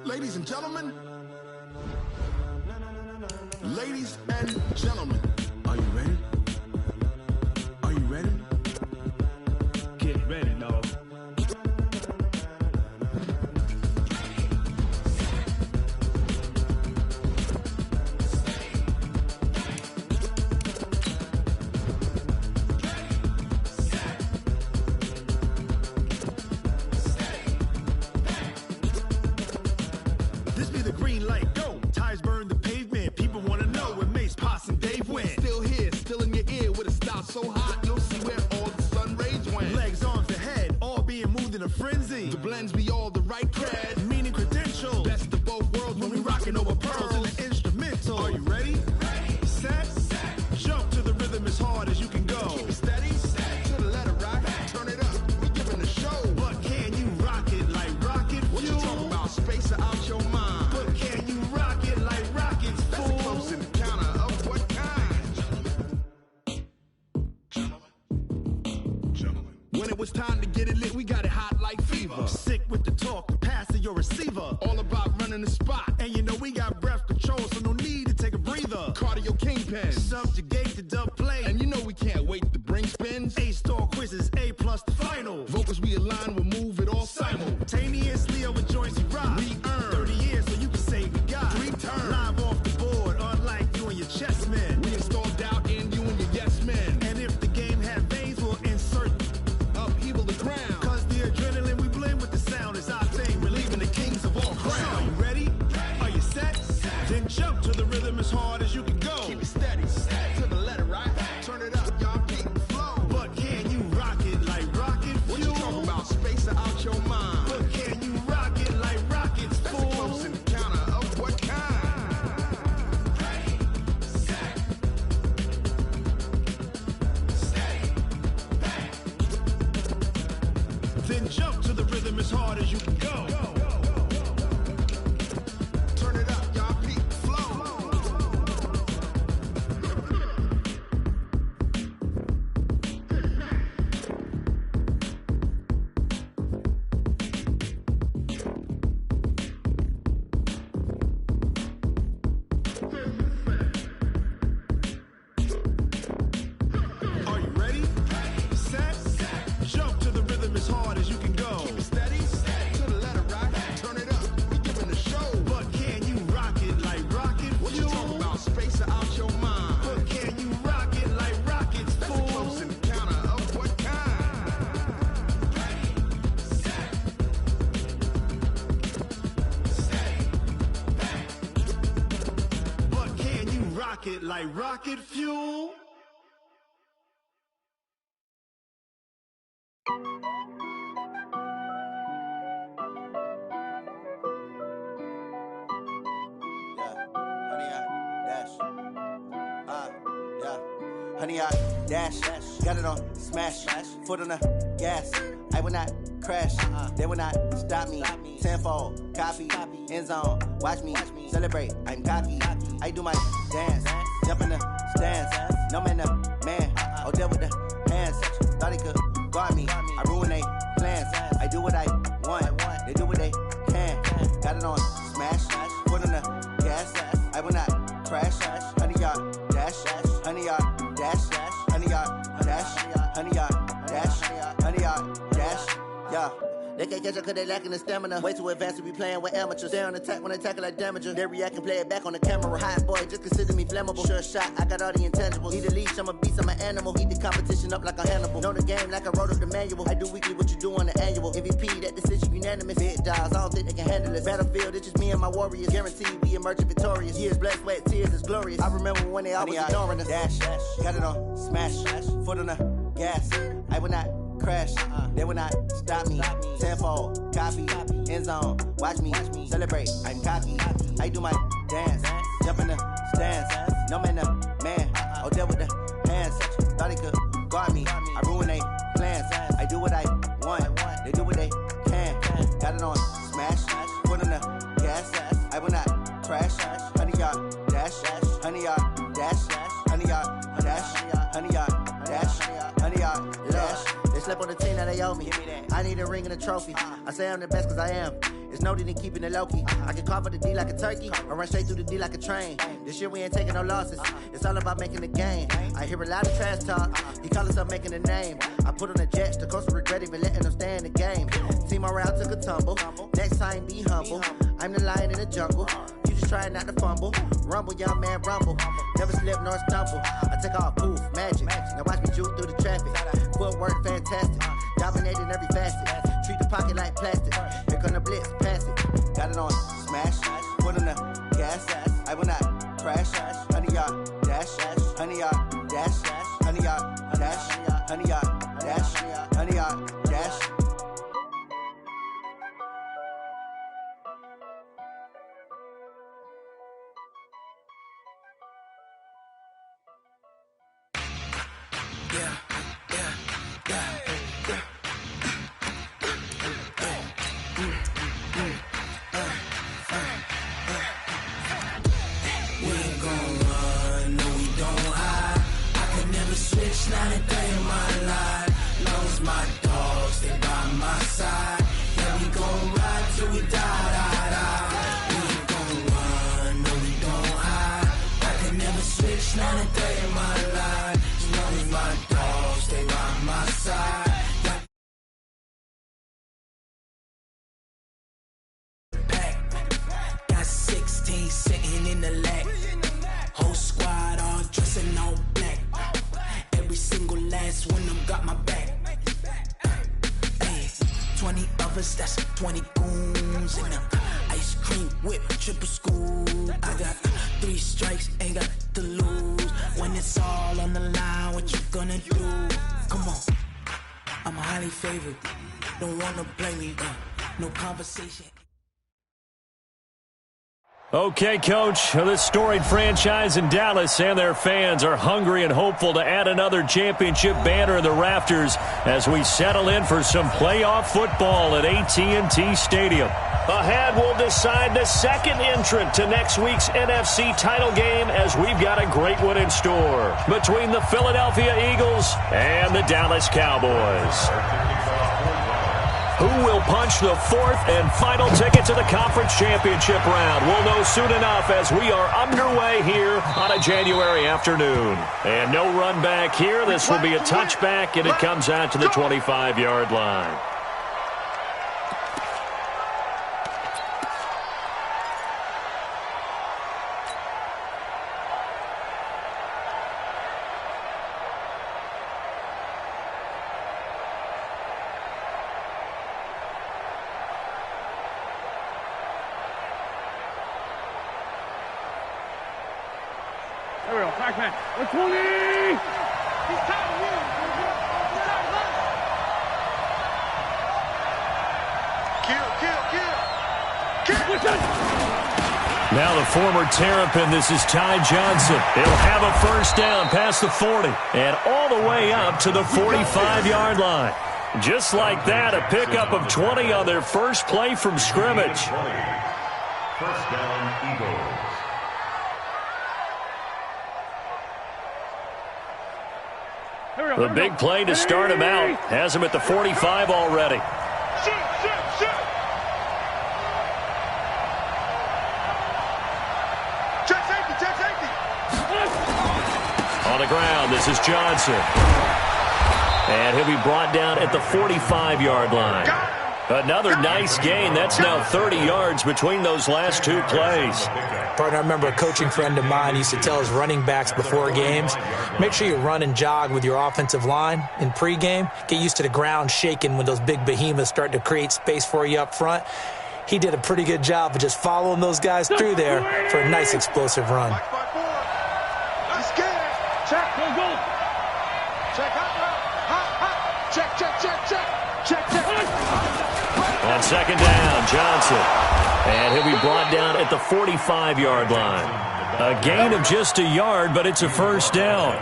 Ladies and gentlemen, ladies and gentlemen, are you ready? Are you ready? Get ready, no. This be the green light, go. Tires burn the pavement. People want to know where Mace, Pops, and Dave went. Still here, still in your ear with a style so hot, you'll see where all the sun rays went. Legs, arms, the head, all being moved in a frenzy. The blends be all the right cred, meaning credentials. Best of both worlds when we rockin' over pearls in the instrumental. Are you ready? Ready. Set. Jump to the rhythm as hard as you can go. Keep it steady. To the letter rock. Turn it up. We giving the show. But can you rock it like rocket fuel? What you talking about? Space or out your mind? But can you rock it like rockets, fool? That's a close encounter of what kind? Gentlemen. When it was time to get it lit, we got it hot like fever. Sick with the talk, the pass of your receiver. All about running the spot. And you know we got breath control, so no need to take a breather. Cardio kingpin. Subjugate the dub play. And you know we can't wait to bring spins. A-star quizzes, A+ the final. Vocals we align, we'll move it all simultaneously over joints you rock. We earn 30 years, so you can say we got 3 turns. Live off the board, unlike you and your chess men. We install doubt in you and your yes men. And if the game had veins, we'll insert upheaval the ground. Cause the adrenaline we blend with the sound is our thing, relieving the kings of all crowns. So are you ready? Are you set? Then jump to the rhythm as hard as you can go. Keep it steady, to the letter right. Turn it up, y'all keep the flow. But can you rock it like rocket fuel? What you talking about? Space or out your mind? But can you rock it like rockets, fool? That's a close encounter of what kind? Ready, set, steady, back. Then jump to the rhythm as hard as you can go. Turn it up, y'all keep the flow. Are you ready? Set. Jump to the rhythm as hard as you can go. Keep it steady. To the letter rock. Turn it up. We giving the show. But can you rock it like rocket fuel? What you talking about? Space or out your mind? But can you rock it like rockets, fool? That's a close encounter of what kind? Ready, set, steady, back. But can you rock it like rocket fuel? Honey, I dash, got it on smash, foot on the gas. I will not crash, they will not stop me. Tenfold, copy, end zone, watch me celebrate. I'm cocky, I do my dance, jump in the stands. No man, man, oh deal with the hands. Thought he could guard me, I ruin they plans. I do what I want, they do what they can. Got it on smash, foot on the gas. I will not crash, honey, y'all dash, honey, y'all dash, honey, y'all dash, honey, y'all dash, honey, y'all dash, yeah. They can't catch up cause they lacking the stamina. Way too advanced to be playing with amateurs. Stay on attack when they tackle like damager. They react and play it back on the camera. Hot boy, just consider me flammable. Sure shot, I got all the intangibles. Need a leash, I'm a beast, I'm an animal. Heat the competition up like a Hannibal. Know the game like I wrote up the manual. I do weekly what you do on the annual. MVP, that decision unanimous. Big dials, I don't think they can handle it. Battlefield, it's just me and my warriors. Guaranteed we emerging victorious. Years, blood, sweat, tears, it's glorious. I remember when they always ignoring us. Dash, got it on smash, foot on the gas. I will not crash, they will not stop me. Tenfold, copy, end zone, watch me celebrate. I'm cocky, I do my dance, jump in the stands. No man, man, oh deal with the hands. Thought he could guard me, I ruin they plans. I do what I want, they do what they can. Got it on smash, foot on the gas. I will not crash, honey, y'all dash, honey, y'all dash, honey, y'all dash, honey, y'all dash, honey, y'all dash. They slept on the team, now they owe me. I need a ring and a trophy. I say I'm the best cause I am. It's no need in keeping it low-key. I can carve for the D like a turkey, or run straight through the D like a train. This year we ain't taking no losses. It's all about making the game. I hear a lot of trash talk. He call himself making a name. I put on the Jets, the coach will regret even letting them stay in the game. Team morale took a tumble. Next time be humble. I'm the lion in the jungle. You just trying not to fumble. Rumble, young man, rumble. Never slip nor stumble. I take off, poof, magic. Now watch me juke through the traffic. Footwork fantastic. Dominating every facet. Treat the pocket like plastic. Here come the blitz, pass it. Got it on smash. Put on the gas. I will not crash. 100 yard dash. 100 yard dash. 100 yard dash. 100 yard dash. 100 yard dash. Not a day in my life. Lost my dogs, they by my side. Yeah, we gon' ride till we die. We ain't gon' run, no, we don't hide. I can never switch, not a day in my life. As long as my dogs, they by my side. Yeah. Pack, got 16 sitting in the lag. Whole squad all dressing all black. Single last one of them got my back. Hey, 20 of us, that's 20 goons in them. Ice cream whip, triple scoop. I got 3 strikes, ain't got to lose. When it's all on the line, what you gonna do? Come on, I'm highly favored. Don't wanna blame me, no conversation. Okay, Coach, this storied franchise in Dallas and their fans are hungry and hopeful to add another championship banner in the rafters as we settle in for some playoff football at AT&T Stadium. Ahead, we'll decide the second entrant to next week's NFC title game as we've got a great one in store between the Philadelphia Eagles and the Dallas Cowboys. Who will punch the fourth and final ticket to the conference championship round? We'll know soon enough as we are underway here on a January afternoon. And no run back here. This will be a touchback, and it comes out to the 25-yard line. There we go. Backman. 120. He's tied to you. Kill. Now the former Terrapin, this is Ty Johnson. He'll have a first down past the 40 and all the way up to the 45-yard line. Just like that, a pickup of 20 on their first play from scrimmage. First down, Eagles. The big play to start him out has him at the 45 already. Shoot. Check safety. On the ground, this is Johnson. And he'll be brought down at the 45-yard line. Another nice gain. That's now 30 yards between those last two plays. Partner, I remember a coaching friend of mine used to tell his running backs before games, make sure you run and jog with your offensive line in pregame. Get used to the ground shaking when those big behemoths start to create space for you up front. He did a pretty good job of just following those guys through there for a nice explosive run. He's scared. Check. Go. Check. Check. On second down, Johnson. And he'll be brought down at the 45-yard line. A gain of just a yard, but it's a first down.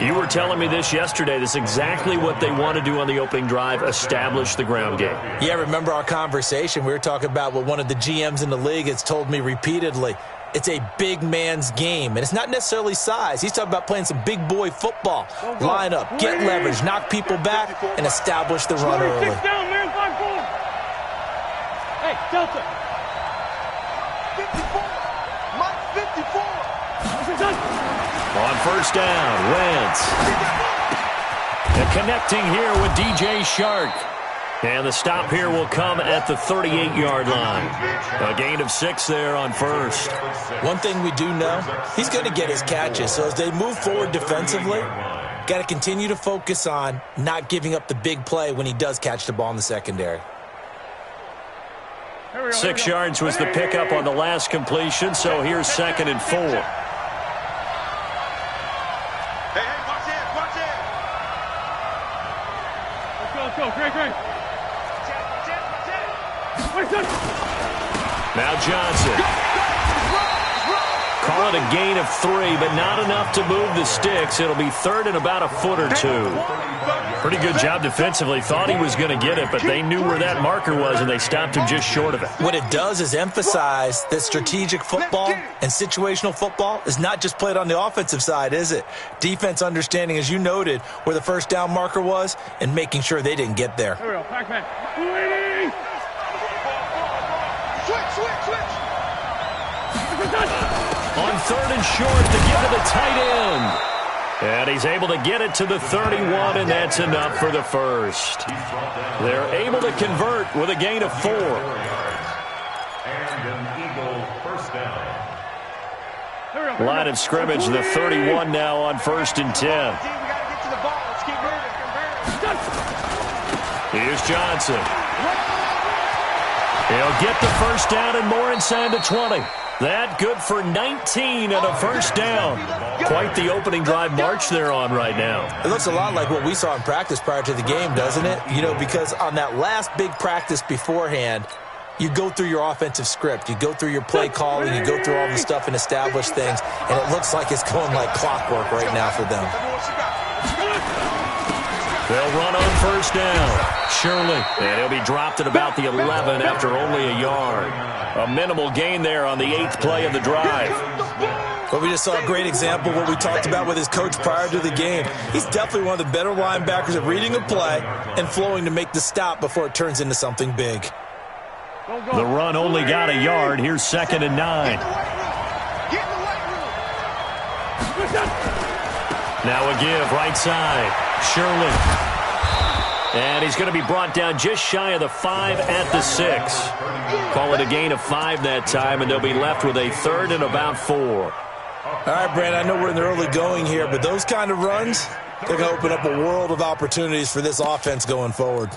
You were telling me this yesterday. This is exactly what they want to do on the opening drive, establish the ground game. Yeah, remember our conversation? We were talking about what one of the GMs in the league has told me repeatedly. It's a big man's game, and it's not necessarily size. He's talking about playing some big boy football. Line up, get leverage, knock people back, and establish the run early. Down, man, 5-4. Hey, Delta. 54. Mike 54. On first down, Wentz. And connecting here with DJ Shark. And the stop here will come at the 38-yard line. A gain of 6 there on first. One thing we do know, he's going to get his catches. So as they move forward defensively, got to continue to focus on not giving up the big play when he does catch the ball in the secondary. 6 yards was the pickup on the last completion, so here's 2nd and 4. Hey, watch it, watch it. Let's go, Craig. Now Johnson. Call it a gain of 3, but not enough to move the sticks. It'll be 3rd and about a foot or 2. Pretty good job defensively. Thought he was going to get it, but they knew where that marker was, and they stopped him just short of it. What it does is emphasize that strategic football and situational football is not just played on the offensive side, is it? Defense understanding, as you noted, where the first down marker was and making sure they didn't get there. Here we go, Pac-Man. Switch. On 3rd and short to give to the tight end. And he's able to get it to the 31, and that's enough for the first. They're able to convert with a gain of 4. And an Eagle first down. Line of scrimmage, the 31 now on 1st and 10. We got to get to the ball. Let's keep moving. Here's Johnson. He'll get the first down and more inside the 20. That good for 19 and a first down. Quite the opening drive march they're on right now. It looks a lot like what we saw in practice prior to the game, doesn't it? You know, because on that last big practice beforehand, you go through your offensive script. You go through your play calling. You go through all the stuff and establish things. And it looks like it's going like clockwork right now for them. They'll run on first down. Shirley. And he'll be dropped at about the 11 after only a yard. A minimal gain there on the 8th play of the drive. But we just saw a great example of what we talked about with his coach prior to the game. He's definitely one of the better linebackers at reading a play and flowing to make the stop before it turns into something big. The run only got a yard. Here's 2nd and 9. Now a give, right side. Shirley. And he's going to be brought down just shy of the 5 at the 6. Call it a gain of 5 that time, and they'll be left with a 3rd and about 4. All right, Brandon, I know we're in the early going here, but those kind of runs, they're going to open up a world of opportunities for this offense going forward.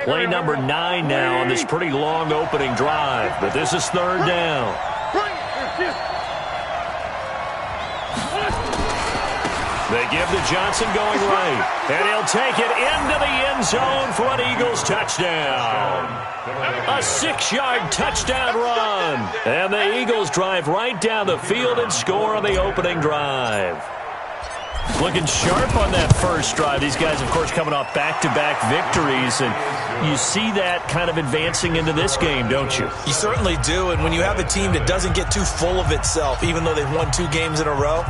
Play number 9 now on this pretty long opening drive, but this is 3rd down. They give to Johnson going right, and he'll take it into the end zone for an Eagles touchdown. A 6-yard touchdown run, and the Eagles drive right down the field and score on the opening drive. Looking sharp on that first drive. These guys, of course, coming off back-to-back victories, and you see that kind of advancing into this game, don't you? You certainly do, and when you have a team that doesn't get too full of itself, even though they've won 2 games in a row,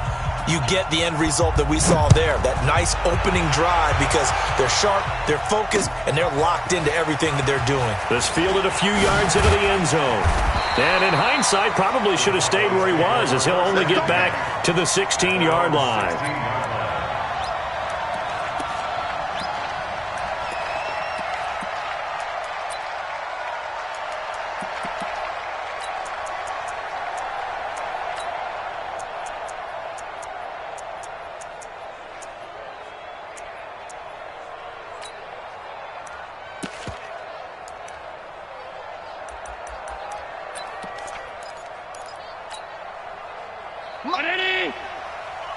you get the end result that we saw there, that nice opening drive, because they're sharp, they're focused, and they're locked into everything that they're doing. This fielded a few yards into the end zone. And in hindsight, probably should have stayed where he was, as he'll only get back to the 16-yard line.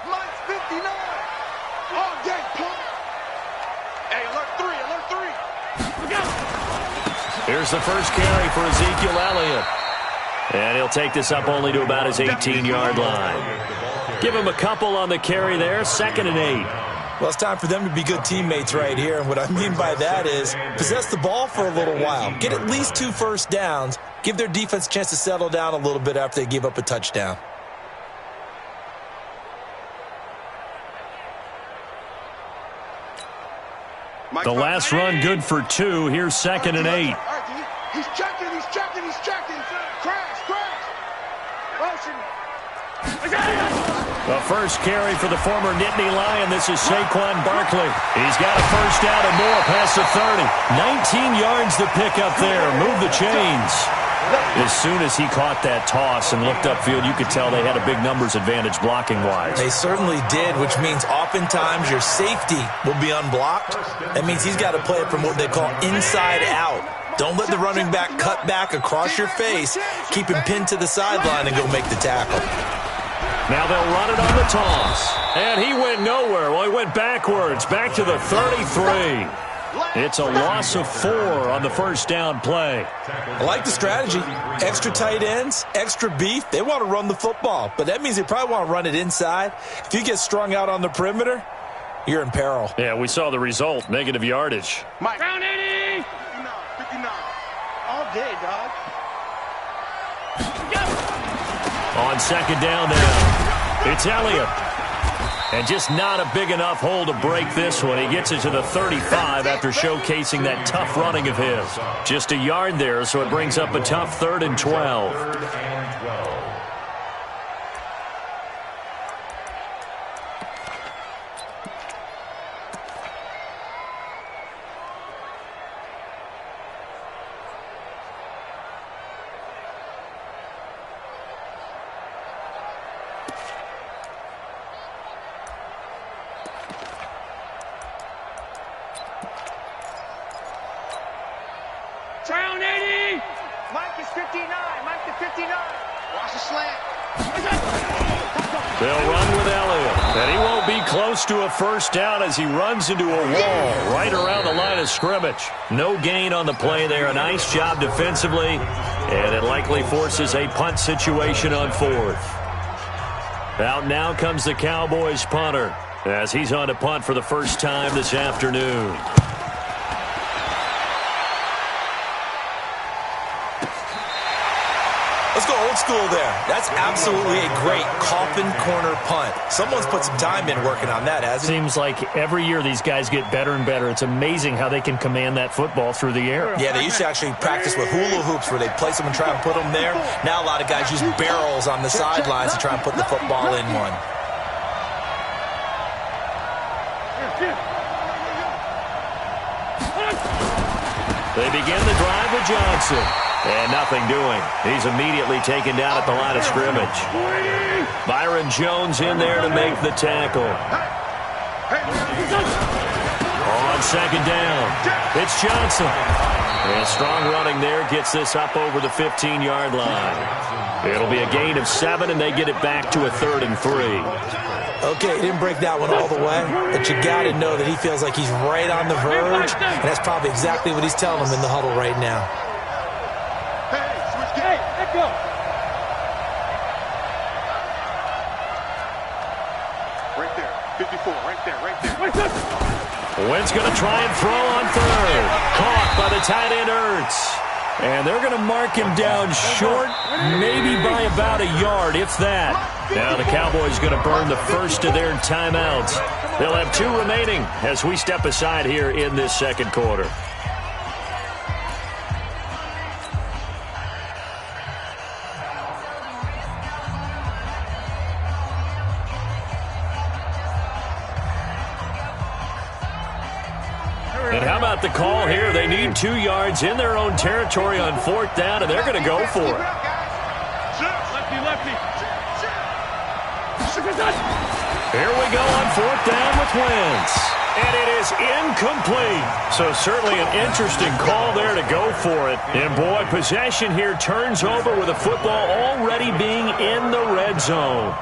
Mike's 59. All day, pump. Hey, alert 3. Here's the first carry for Ezekiel Elliott. And he'll take this up only to about his 18-yard line. Give him a couple on the carry there, 2nd and 8. Well, it's time for them to be good teammates right here. And what I mean by that is possess the ball for a little while. Get at least 2 first downs. Give their defense a chance to settle down a little bit after they give up a touchdown. The last run good for 2. Here's 2nd and 8. He's checking. Crash. Motion. The first carry for the former Nittany Lion. This is Saquon Barkley. He's got a first down and more past the 30. 19 yards to pick up there. Move the chains. As soon as he caught that toss and looked upfield, you could tell they had a big numbers advantage blocking-wise. They certainly did, which means oftentimes your safety will be unblocked. That means he's got to play it from what they call inside out. Don't let the running back cut back across your face. Keep him pinned to the sideline and go make the tackle. Now they'll run it on the toss. And he went nowhere. Well, he went backwards, back to the 33. It's a loss of 4 on the first down play. I like the strategy. Extra tight ends, extra beef. They want to run the football, but that means they probably want to run it inside. If you get strung out on the perimeter, you're in peril. Yeah, we saw the result, negative yardage. Mike. Down 80. 59. All day, dog. On second down now, it's Elliott. And just not a big enough hole to break this one. He gets it to the 35 after showcasing that tough running of his. Just a yard there, so it brings up a tough 3rd and 12. Down 80. Mike is 59. Mike to 59. Watch the slant. They'll run with Elliott. And he won't be close to a first down as he runs into a wall right around the line of scrimmage. No gain on the play there. A nice job defensively. And it likely forces a punt situation on 4th. Out now comes the Cowboys punter as he's on to punt for the first time this afternoon. Let's go old school there. That's absolutely a great coffin corner punt. Someone's put some time in working on that, hasn't he? Seems like every year these guys get better and better. It's amazing how they can command that football through the air. Yeah, they used to actually practice with hula hoops where they place them and try and put them there. Now a lot of guys use barrels on the sidelines to try and put the football in one. They begin the drive with Johnson. And nothing doing. He's immediately taken down at the line of scrimmage. Byron Jones in there to make the tackle. On second down, it's Johnson. And strong running there gets this up over the 15-yard line. It'll be a gain of 7, and they get it back to a 3rd and 3. Okay, he didn't break that one all the way, but you got to know that he feels like he's right on the verge, and that's probably exactly what he's telling them in the huddle right now. Hey, let go. Right there. 54. Right there. Wentz going to try and throw on 3rd. Caught by the tight end Ertz. And they're going to mark him down short, maybe by about a yard, if that. Now the Cowboys going to burn the first of their timeouts. They'll have 2 remaining as we step aside here in this second quarter. And how about the call here? They need 2 yards in their own territory on 4th down, and they're going to go for it. Lefty. Here we go on 4th down with Wentz. And it is incomplete. So certainly an interesting call there to go for it. And boy, possession here turns over with the football already being in the red zone.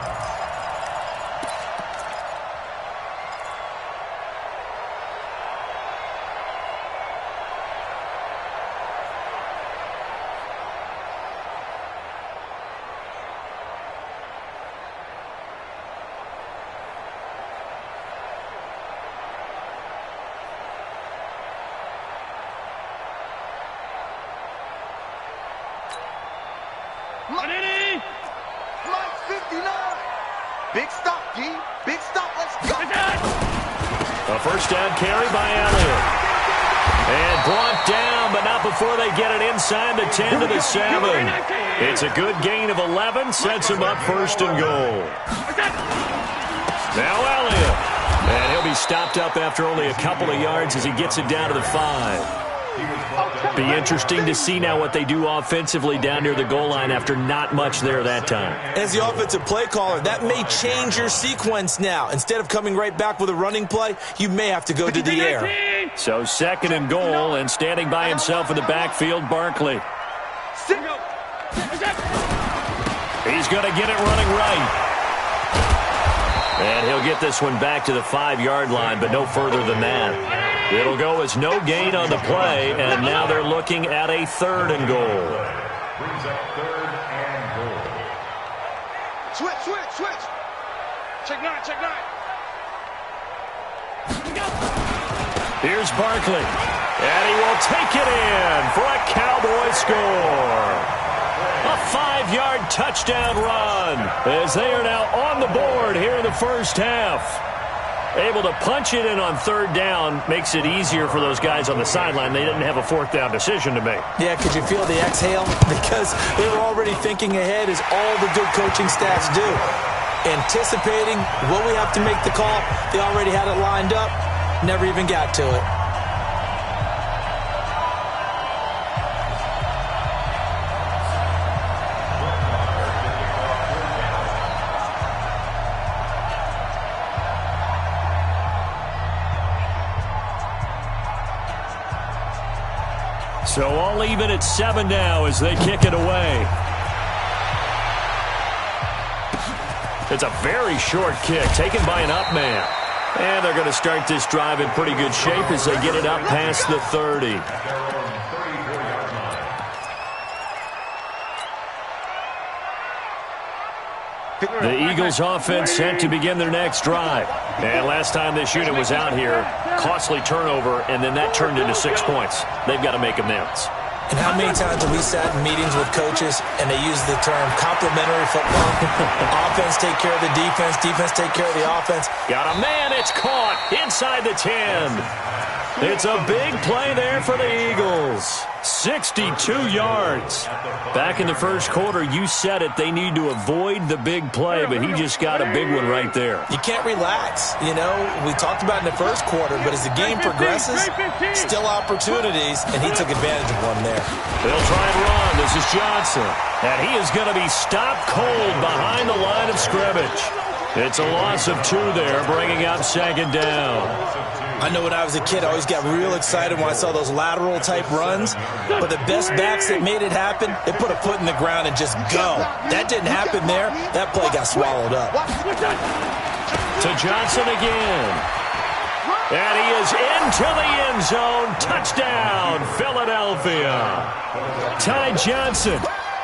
Mike 59. Big stop, G. Big stop. Let's go. A first down carry by Elliott. And brought down, but not before they get it inside the 10 to the 7. It's a good gain of 11. Sets him up first and goal. Now Elliott. And he'll be stopped up after only a couple of yards as he gets it down to the 5. Be interesting to see now what they do offensively down near the goal line after not much there that time. As the offensive play caller, that may change your sequence now. Instead of coming right back with a running play, you may have to go to the air. So second and goal, and standing by himself in the backfield, Barkley. He's going to get it running right. And he'll get this one back to the 5-yard line, but no further than that. It'll go as no gain on the play, and now they're looking at a 3rd and goal. Switch. Check nine. Here's Barkley, and he will take it in for a Cowboy score. A 5-yard touchdown run as they are now on the board here in the first half. Able to punch it in on 3rd down makes it easier for those guys on the sideline. They didn't have a 4th down decision to make. Yeah, could you feel the exhale? Because they were already thinking ahead, as all the good coaching staffs do. Anticipating, will we have to make the call? They already had it lined up. Never even got to it. So all even at 7 now as they kick it away. It's a very short kick taken by an up man. And they're going to start this drive in pretty good shape as they get it up past the 30. The Eagles offense set to begin their next drive. And last time this unit was out here, costly turnover, and then that turned into 6 points. They've got to make amends. And how many times have we sat in meetings with coaches and they use the term complementary football? Offense take care of the defense, defense take care of the offense. Got a man, it's caught inside the 10. It's a big play there for the Eagles. 62 yards. Back in the first quarter, you said it, they need to avoid the big play, but he just got a big one right there. You can't relax. You know, we talked about in the first quarter, but as the game progresses, still opportunities, and he took advantage of one there. They'll try and run. This is Johnson. And he is going to be stopped cold behind the line of scrimmage. It's a loss of 2 there, bringing up 2nd down. I know when I was a kid, I always got real excited when I saw those lateral-type runs. But the best backs that made it happen, they put a foot in the ground and just go. That didn't happen there. That play got swallowed up. To Johnson again. And he is into the end zone. Touchdown, Philadelphia. Ty Johnson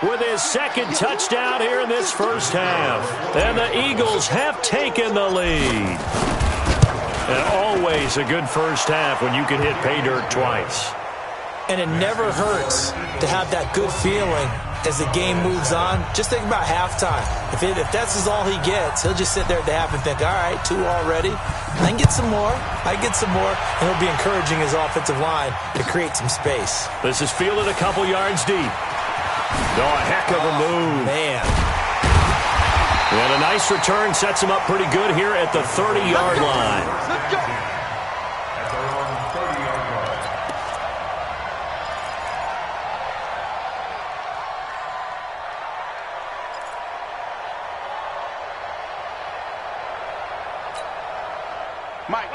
with his 2nd touchdown here in this first half. And the Eagles have taken the lead. And always a good first half when you can hit pay dirt twice. And it never hurts to have that good feeling as the game moves on. Just think about halftime. If that's all he gets, he'll just sit there at the half and think, all right, 2 already. I can get some more. And he'll be encouraging his offensive line to create some space. This is fielded a couple yards deep. Oh, a heck of a move. Man. And a nice return sets him up pretty good here at the 30-yard line. Let's go.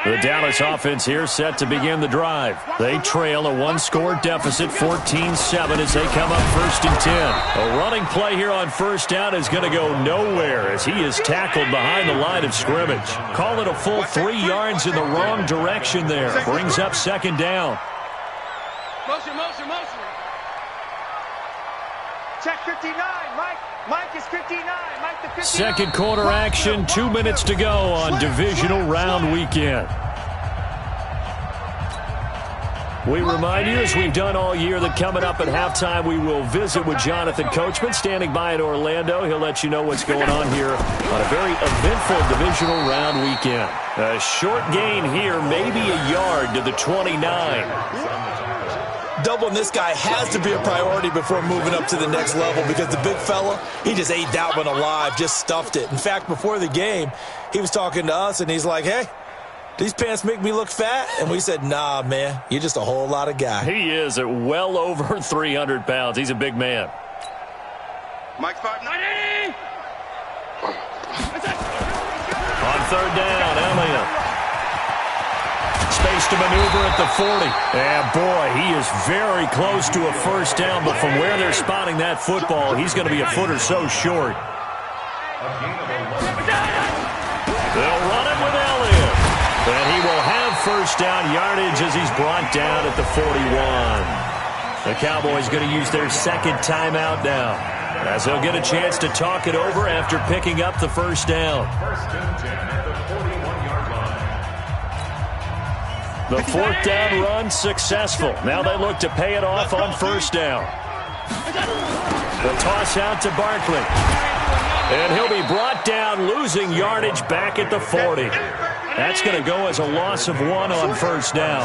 The Dallas offense here set to begin the drive. They trail a 1-score deficit, 14-7 as they come up 1st and 10. A running play here on 1st down is going to go nowhere as he is tackled behind the line of scrimmage. Call it a full 3 yards in the wrong direction there. Brings up 2nd down. Motion. Check 59, Mike. Mike is 59. Mike the 59. Second quarter action, 2 minutes to go on divisional round weekend. We remind you, as we've done all year, that coming up at halftime, we will visit with Jonathan Coachman, standing by in Orlando. He'll let you know what's going on here on a very eventful divisional round weekend. A short gain here, maybe a yard to the 29. Doubling this guy has to be a priority before moving up to the next level, because the big fella, he just ate that one alive, just stuffed it. In fact, before the game, he was talking to us, and he's like, hey, these pants make me look fat? And we said, nah, man, you're just a whole lot of guy. He is at well over 300 pounds. He's a big man. Mike 590. On third down, Elliott. Space to maneuver at the 40. And, boy, he is very close to a first down, but from where they're spotting that football, he's going to be a foot or so short. They'll run it with Elliott. And he will have first down yardage as he's brought down at the 41. The Cowboys going to use their second timeout now, as they'll get a chance to talk it over after picking up the first down. The fourth down run successful. Now they look to pay it off on first down. The toss out to Barkley. And he'll be brought down, losing yardage back at the 40. That's going to go as a loss of 1 on first down.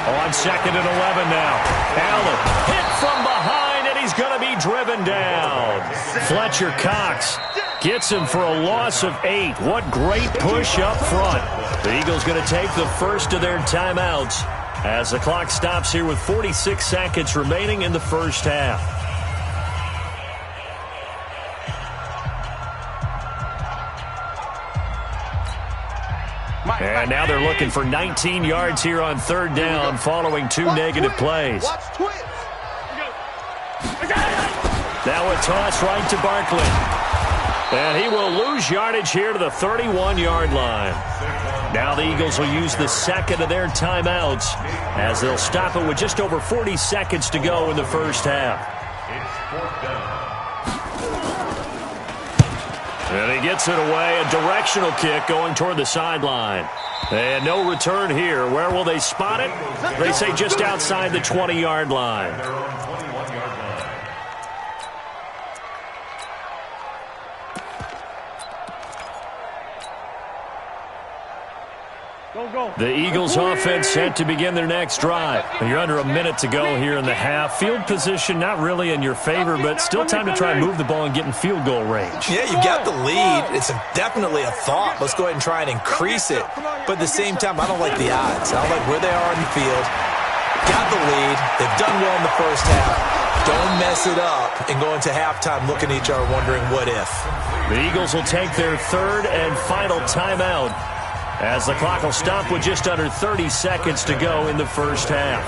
On second and 11 now. Allen hit from behind, and he's going to be driven down. Fletcher Cox gets him for a loss of 8. What great push up front. The Eagles going to take the first of their timeouts as the clock stops here with 46 seconds remaining in the first half. And now they're looking for 19 yards here on third down following 2 negative plays. Now a toss right to Barkley. And he will lose yardage here to the 31-yard line. Now the Eagles will use the second of their timeouts as they'll stop it with just over 40 seconds to go in the first half. And he gets it away, a directional kick going toward the sideline. And no return here. Where will they spot it? They say just outside the 20-yard line. The Eagles offense set to begin their next drive. You're under a minute to go here in the half. Field position not really in your favor, but still time to try and move the ball and get in field goal range. Yeah, you got the lead. It's definitely a thought. Let's go ahead and try and increase it. But at the same time, I don't like the odds. I don't like where they are on the field. Got the lead. They've done well in the first half. Don't mess it up and go into halftime looking at each other wondering what if. The Eagles will take their third and final timeout as the clock will stop with just under 30 seconds to go in the first half.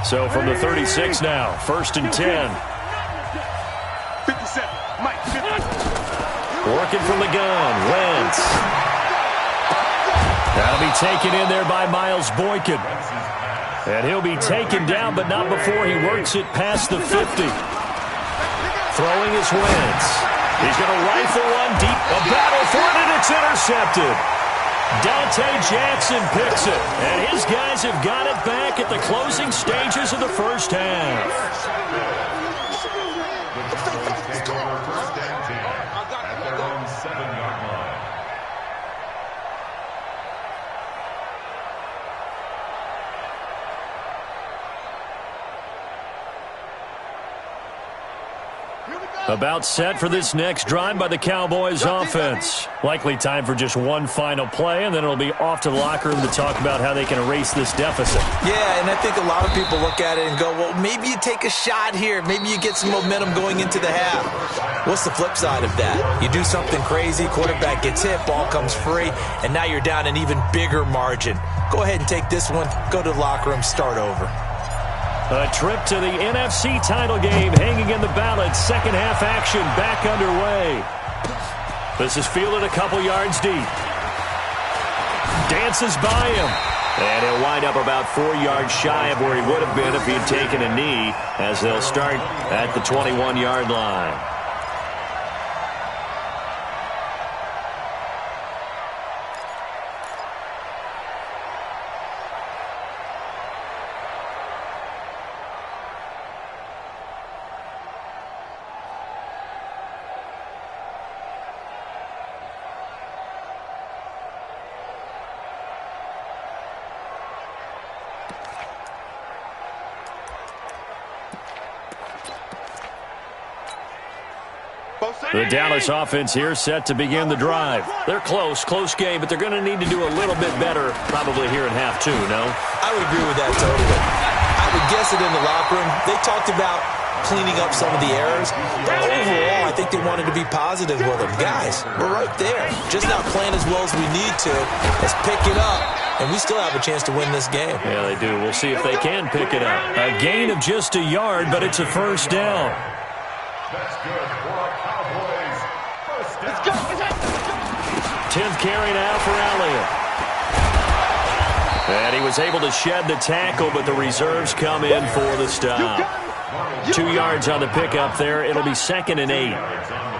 So from the 36 now, first and 10. 57. Mike, 50. Working from the gun, Wentz. That'll be taken in there by Miles Boykin. And he'll be taken down, but not before he works it past the 50. Throwing is Wentz. He's going to rifle one deep. A battle for it, and it's intercepted. Dante Jackson picks it, and his guys have got it back at the closing stages of the first half. About set for this next drive by the Cowboys offense. Likely time for just one final play, and then it'll be off to the locker room to talk about how they can erase this deficit. Yeah, and I think a lot of people look at it and go, well, maybe you take a shot here. Maybe you get some momentum going into the half. What's the flip side of that? You do something crazy, quarterback gets hit, ball comes free, and now you're down an even bigger margin. Go ahead and take this one, go to the locker room, start over. A trip to the NFC title game hanging in the balance. Second half action back underway. This is fielded a couple yards deep. Dances by him. And he'll wind up about 4 yards shy of where he would have been if he had taken a knee, as they'll start at the 21-yard line. The Dallas offense here set to begin the drive. They're close game, but they're going to need to do a little bit better probably here in half 2, no? I would agree with that totally. I would guess it in the locker room. They talked about cleaning up some of the errors, but overall, I think they wanted to be positive with them. Guys, we're right there. Just not playing as well as we need to. Let's pick it up, and we still have a chance to win this game. Yeah, they do. We'll see if they can pick it up. A gain of just a yard, but it's a first down. That's good for our Cowboys. First down. 10th carry now for Elliott. And he was able to shed the tackle, but the reserves come in for the stop. 2 yards on the pickup there. It'll be 2nd and 8.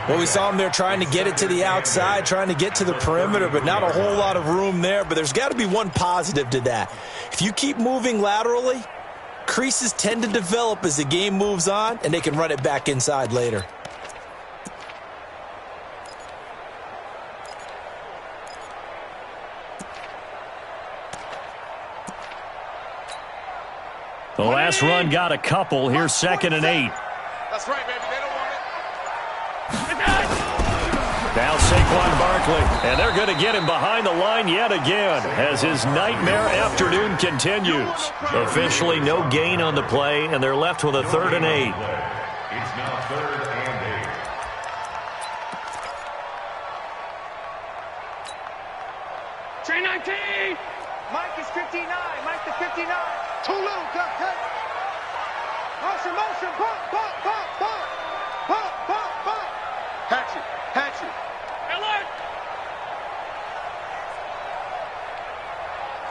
Well, we saw him there trying to get it to the outside, trying to get to the perimeter, but not a whole lot of room there. But there's got to be one positive to that. If you keep moving laterally, creases tend to develop as the game moves on, and they can run it back inside later. The last run got a couple. Here's 2nd and 8. That's right, baby. They don't want it. Now Saquon Barkley. And they're going to get him behind the line yet again as his nightmare afternoon continues. Officially no gain on the play, and they're left with a 3rd and 8. It's now 3rd and 8. Train 19! Mike is 59. Mike is 59. Too little, cut. Motion, bump. Hatchet. Alert!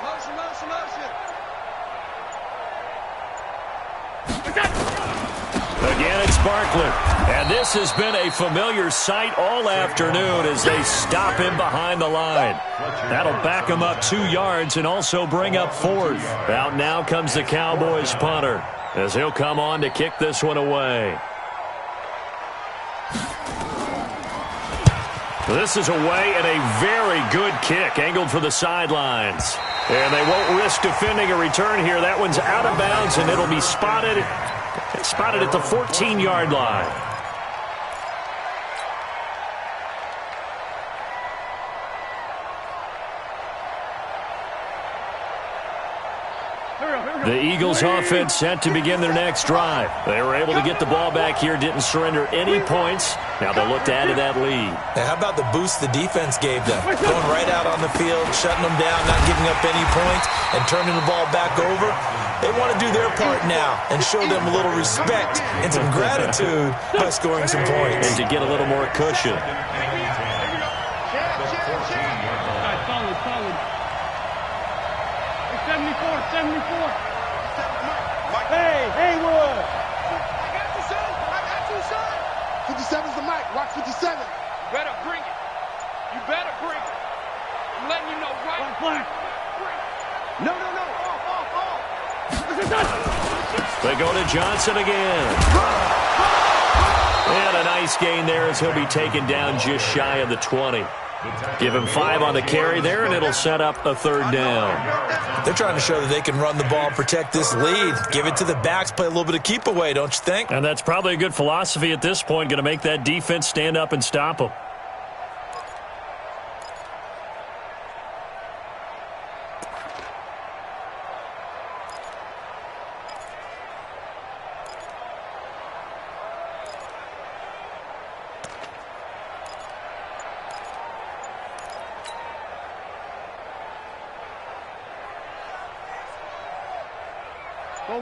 Motion. Again, it's Barkley. And this has been a familiar sight all afternoon as they stop him behind the line. That'll back him up 2 yards and also bring up 4th. Out now comes the Cowboys punter as he'll come on to kick this one away. This is away and a very good kick angled for the sidelines. And they won't risk defending a return here. That one's out of bounds, and it'll be spotted at the 14-yard line. The Eagles offense set to begin their next drive. They were able to get the ball back here, didn't surrender any points. Now they'll look to add to that lead. Now, how about the boost the defense gave them? Going right out on the field, shutting them down, not giving up any points, and turning the ball back over. They want to do their part now and show them a little respect and some gratitude by scoring some points. And to get a little more cushion. Solid. 74. Hey, Wood. I got you, son. 57's the mic. Watch 57. You better bring it. I'm letting you know right. Black. No. Off. They go to Johnson again. And a nice gain there as he'll be taken down just shy of the 20. Give him 5 on the carry there, and it'll set up a 3rd down. They're trying to show that they can run the ball, protect this lead. Give it to the backs, play a little bit of keep away, don't you think? And that's probably a good philosophy at this point, going to make that defense stand up and stop them.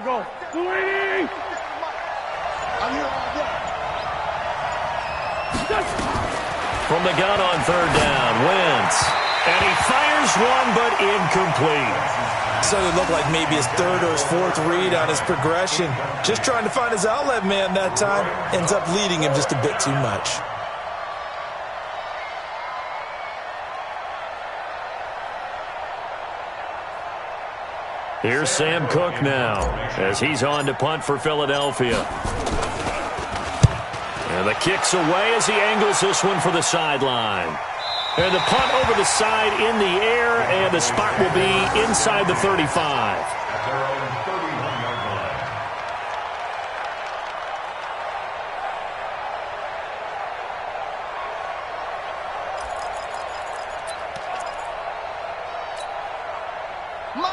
Go. Delaney! I'm here all day. From the gun on 3rd down, Wentz. And he fires one, but incomplete. So it looked like maybe his 3rd or his 4th read on his progression. Just trying to find his outlet man that time. Ends up leading him just a bit too much. Here's Sam Cook now as he's on to punt for Philadelphia. And the kick's away as he angles this one for the sideline. And the punt over the side in the air, and the spot will be inside the 35.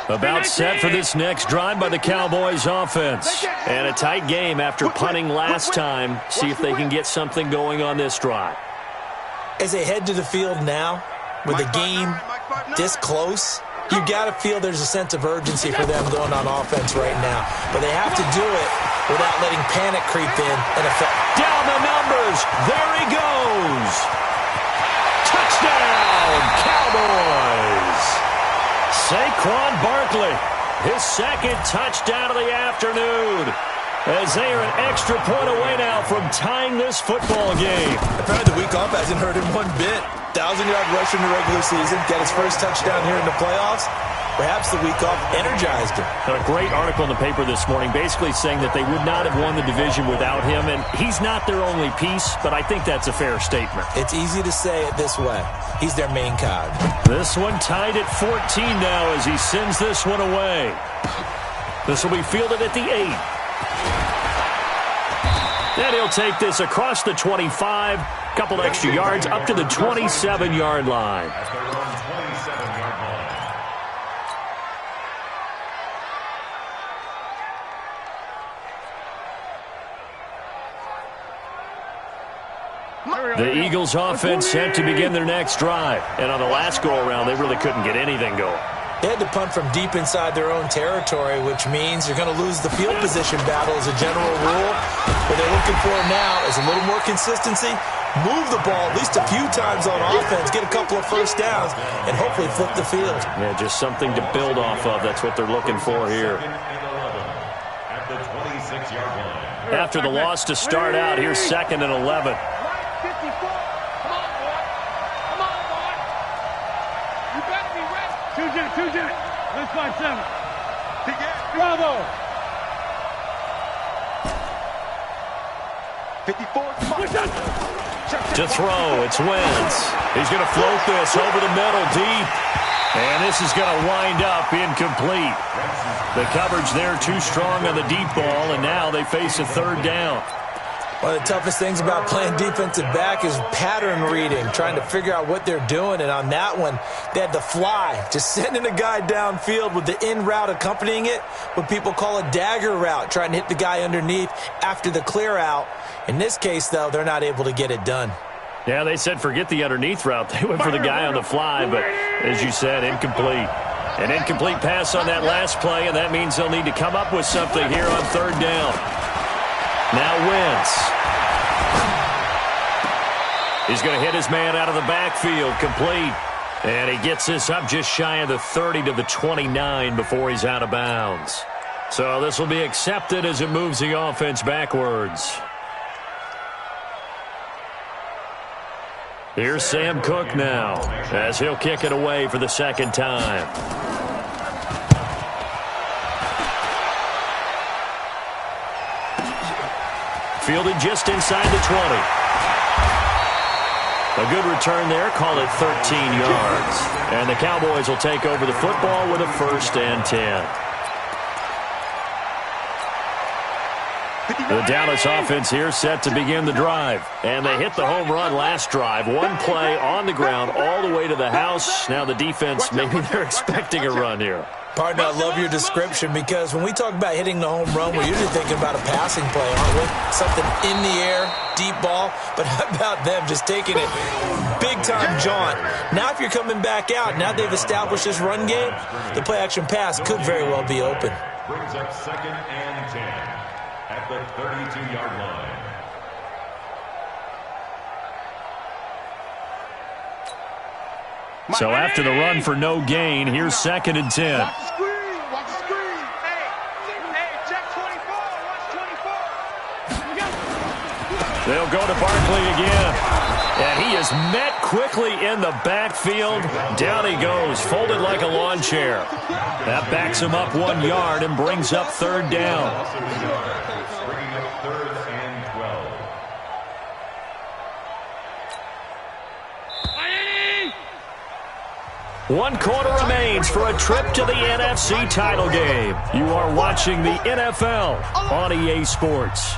About set for this next drive by the Cowboys offense. And a tight game after punting last time. See if they can get something going on this drive. As they head to the field now, with the game this close, you got to feel there's a sense of urgency for them going on offense right now. But they have to do it without letting panic creep in and affect. Down the numbers. There he goes. Touchdown, Cowboys. Saquon Barkley, his second touchdown of the afternoon, as they are an extra point away now from tying this football game. Apparently the week off hasn't hurt him one bit. 1,000-yard rush in the regular season, get his first touchdown here in the playoffs. Perhaps the week off energized him. A great article in the paper this morning basically saying that they would not have won the division without him, and he's not their only piece, but I think that's a fair statement. It's easy to say it this way. He's their main cog. This one tied at 14 now as he sends this one away. This will be fielded at the 8. And he'll take this across the 25, couple extra yards up to the 27-yard line. The Eagles offense set to begin their next drive. And on the last go-around, they really couldn't get anything going. They had to punt from deep inside their own territory, which means you're going to lose the field position battle as a general rule. What they're looking for now is a little more consistency, move the ball at least a few times on offense, get a couple of first downs, and hopefully flip the field. Yeah, just something to build off of. That's what they're looking for here. After the loss to start out, here's 2nd and 11. Let's find 7. Bravo. 54. To throw, it's Wentz. He's going to float this over the middle deep. And this is going to wind up incomplete. The coverage there too strong on the deep ball, and now they face a 3rd down. One of the toughest things about playing defensive back is pattern reading, trying to figure out what they're doing. And on that one, they had the fly, just sending a guy downfield with the in route accompanying it, what people call a dagger route, trying to hit the guy underneath after the clear out. In this case, though, they're not able to get it done. Yeah, they said forget the underneath route. They went for the guy on the fly, but as you said, incomplete. An incomplete pass on that last play, and that means they'll need to come up with something here on 3rd down. Now Wentz. He's going to hit his man out of the backfield, complete. And he gets this up just shy of the 30 to the 29 before he's out of bounds. So this will be accepted as it moves the offense backwards. Here's Sam Cook now, as he'll kick it away for the 2nd time. Fielded just inside the 20. A good return there, call it 13 yards. And the Cowboys will take over the football with a 1st and 10. The Dallas offense here set to begin the drive. And they hit the home run last drive. One play on the ground all the way to the house. Now the defense, maybe they're expecting a run here. Partner, I love your description because when we talk about hitting the home run, we're usually thinking about a passing play, aren't we? Something in the air, deep ball. But how about them just taking it big-time jaunt? Now if you're coming back out, now they've established this run game, the play-action pass could very well be open. Brings up 2nd and 10 at the 32-yard line. So after the run for no gain, here's 2nd and 10. Watch the screen. Watch the screen. Hey, check 24. Watch 24. They'll go to Barkley again. And he is met quickly in the backfield. Down he goes, folded like a lawn chair. That backs him up 1 yard and brings up 3rd down. Bringing up 3rd and 12. One quarter remains for a trip to the NFC title game. You are watching the NFL on EA Sports.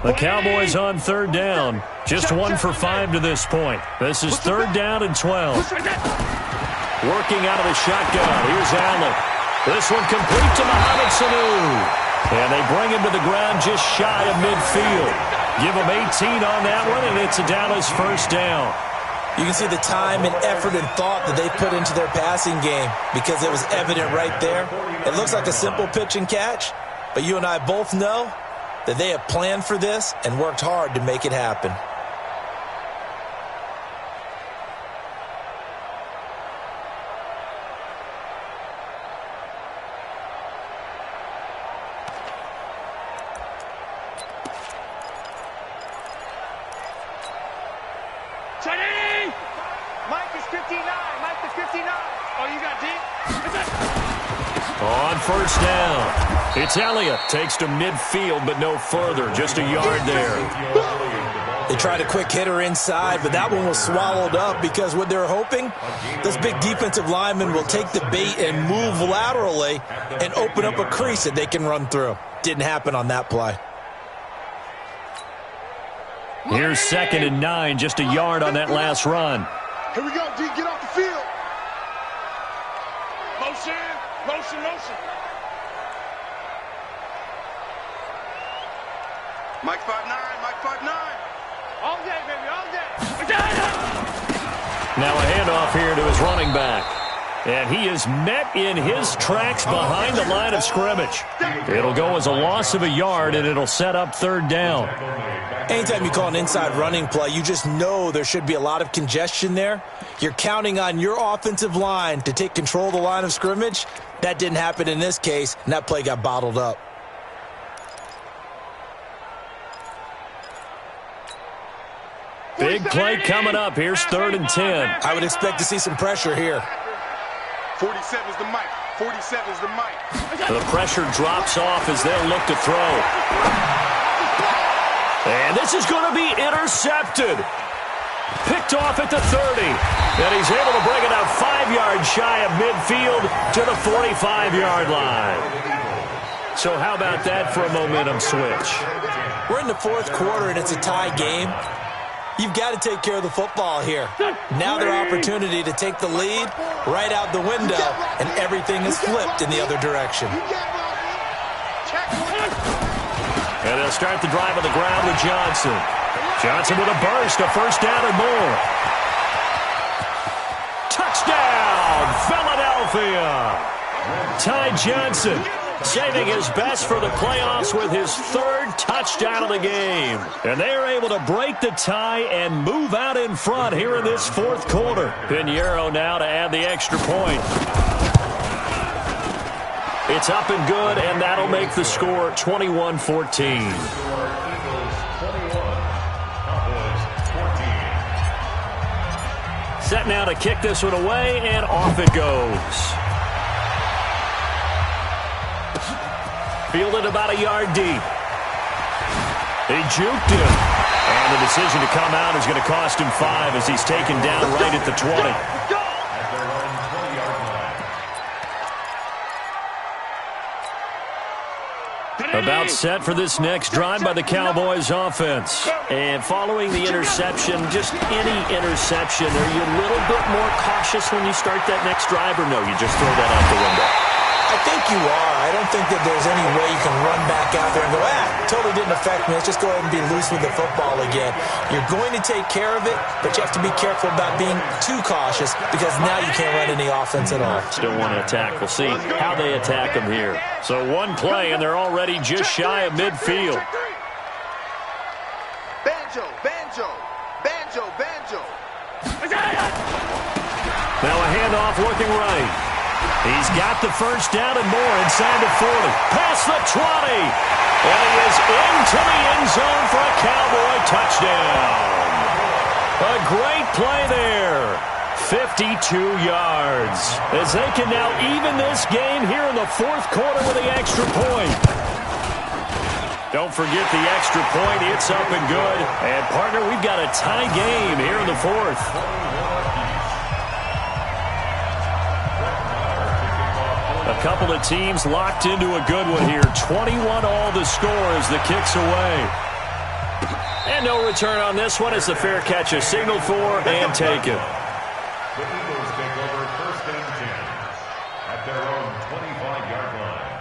The Cowboys on third down. Just 1 for 5 to this point. This is third down and 12. Working out of the shotgun. Here's Allen. This one complete to Mohamed Sanu. And they bring him to the ground just shy of midfield. Give him 18 on that one, and it's a Dallas first down. You can see the time and effort and thought that they put into their passing game because it was evident right there. It looks like a simple pitch and catch, but you and I both know that they have planned for this and worked hard to make it happen. Mike is 59. Mike is 59. Oh, you got deep? On first down, it's Elliott. Takes to midfield, but no further. Just a yard there. They tried a quick hitter inside, but that one was swallowed up because what they're hoping, this big defensive lineman will take the bait and move laterally and open up a crease that they can run through. Didn't happen on that play. Here's 2nd and 9, just a yard on that last run. Here we go, D. Get off the field. Motion, motion, motion. Mike 5'9", Mike 5'9". All day, baby, all day. Now a handoff here to his running back. And he is met in his tracks behind the line of scrimmage. It'll go as a loss of a yard, and it'll set up third down. Anytime you call an inside running play, you just know there should be a lot of congestion there. You're counting on your offensive line to take control of the line of scrimmage. That didn't happen in this case, and that play got bottled up. Big play coming up. Here's 3rd and 10. I would expect to see some pressure here. 47's the mic. 47's the mic. The pressure drops off as they'll look to throw. And this is going to be intercepted. Picked off at the 30. And he's able to bring it out 5 yards shy of midfield to the 45-yard line. So how about that for a momentum switch? We're in the 4th quarter, and it's a tie game. You've got to take care of the football here. Now their opportunity to take the lead right out the window, and everything is flipped in the other direction. And they'll start the drive on the ground with Johnson. Johnson with a burst, a first down and more. Touchdown, Philadelphia! Ty Johnson saving his best for the playoffs with his 3rd touchdown of the game. And they are able to break the tie and move out in front here in this 4th quarter. Pinheiro now to add the extra point. It's up and good, and that'll make the score 21-14. Set now to kick this one away, and off it goes. Fielded about a yard deep. He juked him. And the decision to come out is going to cost him 5 as he's taken down right at the 20. About set for this next drive by the Cowboys offense. And following the interception, just any interception, are you a little bit more cautious when you start that next drive, or no, you just throw that out the window? I think you are. I don't think that there's any way you can run back out there and go, totally didn't affect me. Let's just go ahead and be loose with the football again. You're going to take care of it, but you have to be careful about being too cautious because now you can't run any offense at all. Still want to attack. We'll see how they attack them here. So one play, and they're already just shy of midfield. Banjo, banjo, banjo, banjo. Now a handoff looking right. He's got the first down and more inside the 40. Past the 20. And he is into the end zone for a Cowboy touchdown. A great play there. 52 yards. As they can now even this game here in the 4th quarter with the extra point. Don't forget the extra point. It's up and good. And, partner, we've got a tie game here in the 4th. A couple of teams locked into a good one here. 21 all the score as the kick's away. And no return on this one as the fair catch is signaled for and taken. The Eagles take over 1st and 10 at their own 25-yard line.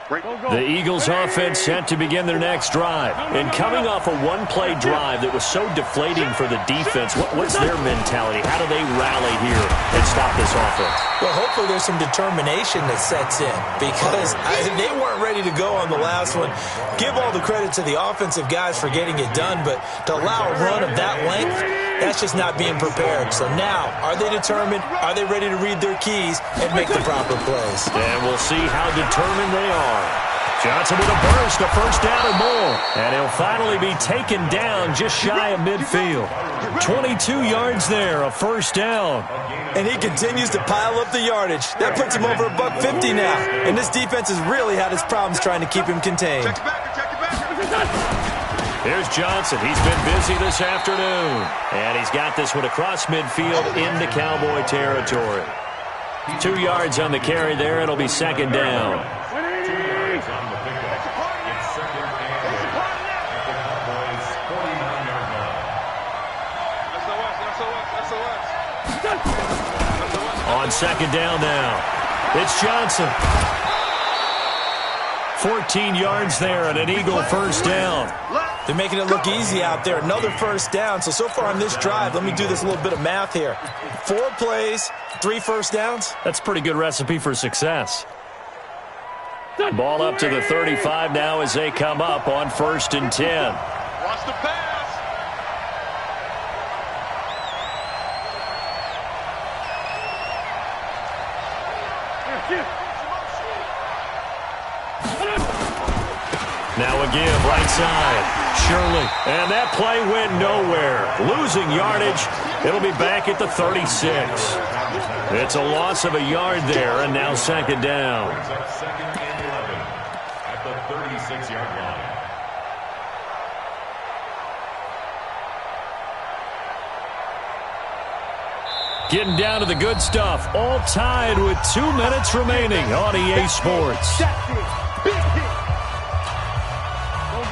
The Eagles offense set to begin their next drive. And coming off a one-play drive that was so deflating for the defense, what's their mentality? How do they rally here and stop this offense? Well, hopefully there's some determination that sets in because they weren't ready to go on the last one. Give all the credit to the offensive guys for getting it done, but to allow a run of that length, that's just not being prepared. So now, are they determined? Are they ready to read their keys and make the proper plays? And we'll see how determined they are. Johnson with a burst, a first down and more. And he'll finally be taken down just shy of midfield. 22 yards there, a first down. And he continues to pile up the yardage. That puts him over $150 now. And this defense has really had its problems trying to keep him contained. Here's Johnson. He's been busy this afternoon. And he's got this one across midfield into Cowboy territory. 2 yards on the carry there. It'll be second down. 2 yards on the pickup. It's second and 10 at the Cowboys' 49-yard line. On second down now. It's Johnson. 14 yards there and an Eagle first down. They're making it look easy out there. Another first down. So far on this drive, let me do this little bit of math here. 4 plays, 3 first downs. That's a pretty good recipe for success. Ball up to the 35 now as they come up on 1st and 10. Watch the pass. Now a give, right side. Shirley. And that play went nowhere. Losing yardage. It'll be back at the 36. It's a loss of a yard there, and now second down. Second and 11 at the 36-yard line. Getting down to the good stuff. All tied with 2 minutes remaining on EA Sports.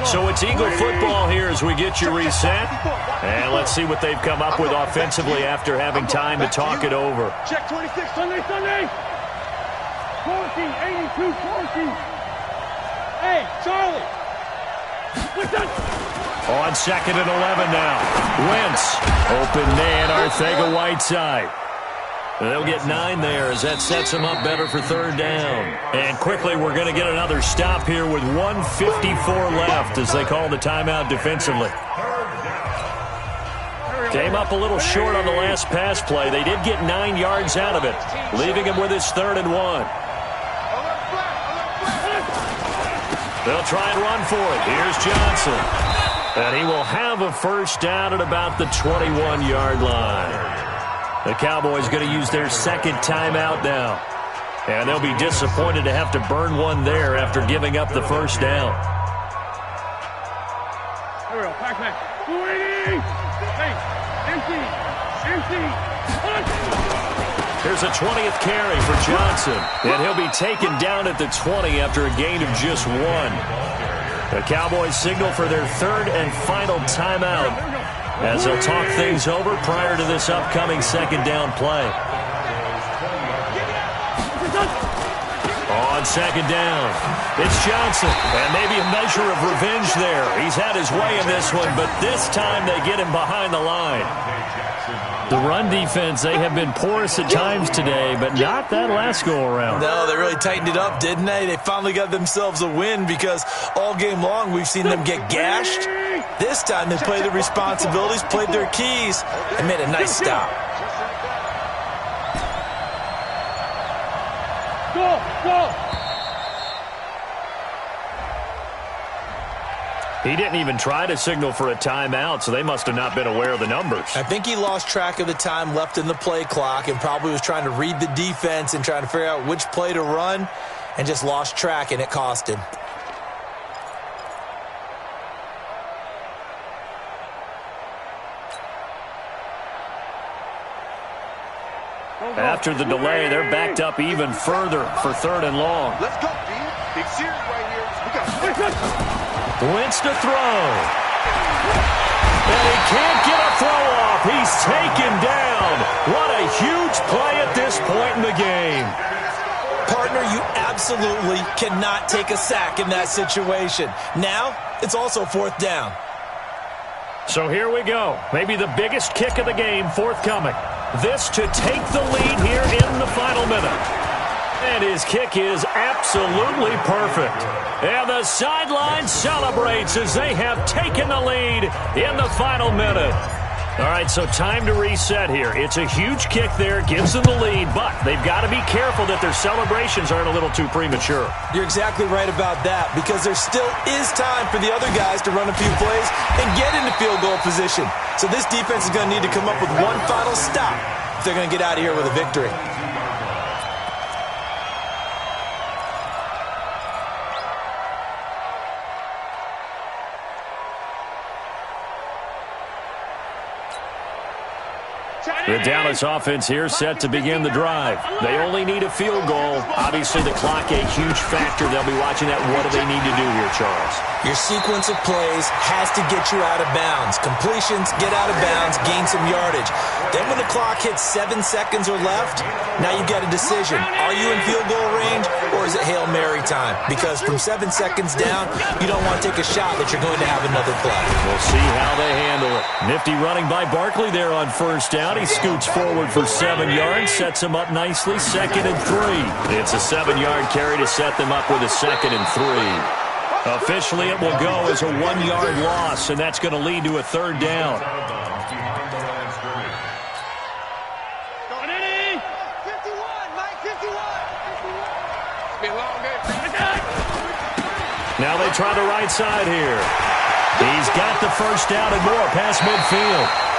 So it's Eagle football here as we get you reset. And let's see what they've come up with offensively after having time to talk it over. Check 26, Sunday. 40, 82, 40. Hey, Charlie. What's that? On second and 11 now. Wentz. Open man, Arcega-Whiteside. They'll get 9 there as that sets them up better for third down. And quickly, we're going to get another stop here with 1:54 left as they call the timeout defensively. Came up a little short on the last pass play. They did get 9 yards out of it, leaving him with his 3rd and 1. They'll try and run for it. Here's Johnson. And he will have a first down at about the 21-yard line. The Cowboys going to use their second timeout now. And they'll be disappointed to have to burn one there after giving up the first down. Here we go, Pac-Man. 280. Hey, empty. Here's a 20th carry for Johnson. And he'll be taken down at the 20 after a gain of just 1. The Cowboys signal for their 3rd and final timeout as they'll talk things over prior to this upcoming second down play. On second down, it's Johnson. And maybe a measure of revenge there. He's had his way in this one, but this time they get him behind the line. The run defense, they have been porous at times today, but not that last go-around. No, they really tightened it up, didn't they? They finally got themselves a win because all game long we've seen them get gashed. This time they played their responsibilities, played their keys, and made a nice stop. Go! He didn't even try to signal for a timeout, so they must have not been aware of the numbers. I think he lost track of the time left in the play clock and probably was trying to read the defense and trying to figure out which play to run and just lost track, and it cost him. After the delay, they're backed up even further for 3rd and long. Let's go, D. Big series right here. We got Wentz to throw. And he can't get a throw off. He's taken down. What a huge play at this point in the game. Partner, you absolutely cannot take a sack in that situation. Now, it's also 4th down. So here we go. Maybe the biggest kick of the game forthcoming. This to take the lead here in the final minute. And his kick is absolutely perfect. And the sideline celebrates as they have taken the lead in the final minute. All right, so time to reset here. It's a huge kick there, gives them the lead, but they've got to be careful that their celebrations aren't a little too premature. You're exactly right about that, because there still is time for the other guys to run a few plays and get into field goal position. So this defense is going to need to come up with one final stop if they're going to get out of here with a victory. The Dallas offense here set to begin the drive. They only need a field goal. Obviously, the clock a huge factor. They'll be watching that. What do they need to do here, Charles? Your sequence of plays has to get you out of bounds. Completions, get out of bounds, gain some yardage. Then when the clock hits 7 seconds or left, now you've got a decision. Are you in field goal range, or is it Hail Mary time? Because from 7 seconds down, you don't want to take a shot that you're going to have another play. We'll see how they handle it. Nifty running by Barkley there on 1st down. He scoots forward for 7 yards, sets him up nicely, 2nd and 3. It's a 7-yard carry to set them up with a 2nd and 3. Officially, it will go as a 1-yard loss, and that's going to lead to a 3rd down. Now they try the right side here. He's got the 1st down and more past midfield.